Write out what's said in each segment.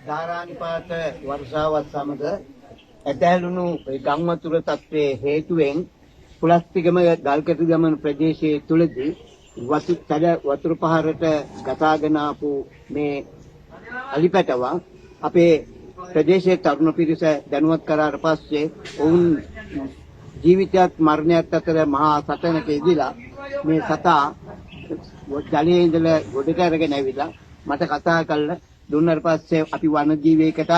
ධාරානිපාත වර්ෂාවත් සමග ඇතැළුණු ගම් වතුර තත්ත්වයේ හේතුවෙන් පුලස්තිගම ගල්කටු ගමන ප්‍රදේශයේ තුලදී වතුර පහරට ගතාගෙන ආපු මේ අලිපැටව අපේ ප්‍රදේශයේ තරුණ පිරිස දැනුවත් කරාට පස්සේ ඔවුන් ජීවිතයත් මරණයත් අතර මහා සටනක යෙදিলা මේ සතා ජලයේ ඉඳලා ගොඩට අරගෙන ඇවිල්ලා මට කතා කළා. දුන්නාට පස්සේ අපි වනජීවීකටත්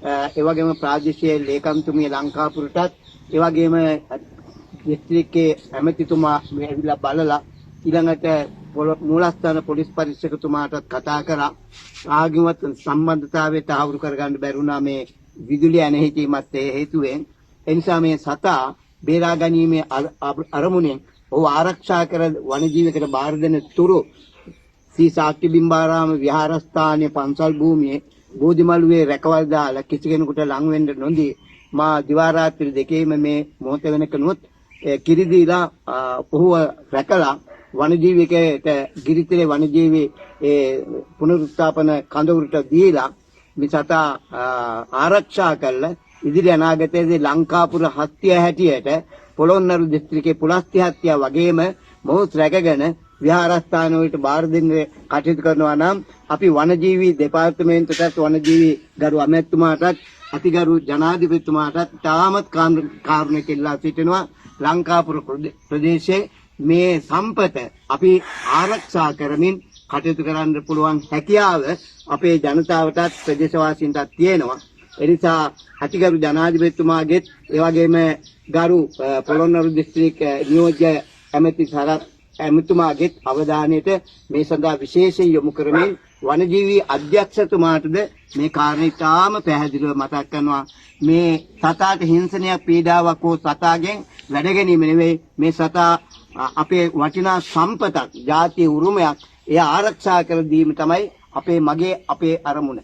ඒ වගේම ප්‍රාදේශීය ලේකම්තුමිය ලංකාපුරටත් ඒ වගේම දිස්ත්‍රික්කයේ ඇමතිතුමා මේ ඇවිල්ලා බලලා ඊළඟට මූලස්ථාන පොලිස් පරීක්ෂකතුමාටත් කතා කරා. ආගමත් සම්බන්ධතාවය තහවුරු කරගන්න බැරුණා මේ විදුලිය ඇනහිටීමත් හේතුවෙන්. ඒ නිසා මේ සතා බේරා ගැනීමේ අරමුණෙන් ඔහු ආරක්ෂා කර වනජීවිකට බාර දෙන තුරු සී සාක්‍ය බිම්බාරාම විහාරස්ථානයේ පන්සල් භූමියේ බෝධිමළුවේ රැකවල් දාලා කිසි කෙනෙකුට ලං වෙන්න නොදී මා දිවා රාත්‍රී දෙකේම මේ මොහොත වෙනකනුත් කිරි දීලා ඔහුව රැකලා වනජීවිකයට ගිරිතලේ වනජීවී පුනරුත්ථාපන කඳවුරට දීලා මේ සතා ආරක්ෂා කළ ඉදිරි අනාගතයේදී ලංකාපුර හත්ය හැටියට පොළොන්නරු දිස්ත්‍රික්කයේ පුලස්ති හත්ය වගේම මොහොත රැකගෙන විහාරස්ථාන වලට බාර දෙන්න කටයුතු කරනවා නම් අපි වනජීවී දෙපාර්තමේන්තුවටත් වනජීවී ගරු අමාත්‍යතුමාටත් අතිගරු ජනාධිපතිතුමාටත් තාමත් කාරුණික ඉල්ලා සිටිනවා. ලංකාපුර ප්‍රදේශයේ මේ සම්පත අපි ආරක්ෂා කරමින් කටයුතු කරන්න පුළුවන් හැකියාව අපේ ජනතාවටත් ප්‍රදේශවාසීන්ටත් තියෙනවා. එනිසා අතිගරු ජනාධිපතිතුමාගෙත් ඒ වගේම ගරු පොළොන්නරු දිස්ත්‍රික්ක නියෝජ්‍ය ඇමති සරත් ඇමතුමාගේ අවධානයට මේ සඳහා විශේෂයෙන් යොමු කරමින් වනජීවී අධ්‍යක්ෂතුමාටද මේ කාරණේ තාම පැහැදිලිව මතක් කරනවා. මේ සතාට හිංසනයක් පීඩාවක් හෝ සතාගෙන් වැඩ ගැනීම නෙවෙයි. මේ සතා අපේ වටිනා සම්පතක්, ජාතිය උරුමයක්. එය ආරක්ෂා කර දීම තමයි අපේ අරමුණ.